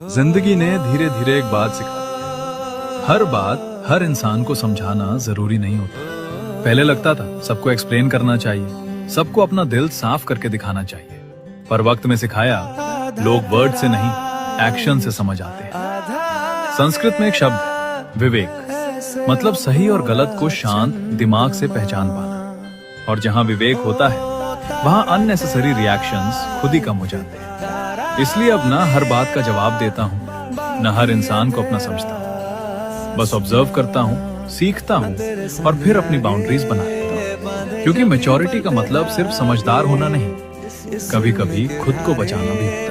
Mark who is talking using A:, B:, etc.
A: जिंदगी ने धीरे धीरे एक बात सिखा दी। हर बात हर इंसान को समझाना जरूरी नहीं होता। पहले लगता था सबको एक्सप्लेन करना चाहिए, सबको अपना दिल साफ करके दिखाना चाहिए, पर वक्त में सिखाया लोग वर्ड से नहीं एक्शन से समझ आते हैं। संस्कृत में एक शब्द है विवेक, मतलब सही और गलत को शांत दिमाग से पहचान पाना। और जहां विवेक होता है वहां अननेसेसरी रिएक्शंस खुद ही कम हो जाते हैं। इसलिए अब ना हर बात का जवाब देता हूँ, न हर इंसान को अपना समझता हूँ। बस ऑब्जर्व करता हूँ, सीखता हूँ और फिर अपनी बाउंड्रीज बना लेता हूँ। क्योंकि मैच्योरिटी का मतलब सिर्फ समझदार होना नहीं, कभी कभी खुद को बचाना भी होता है।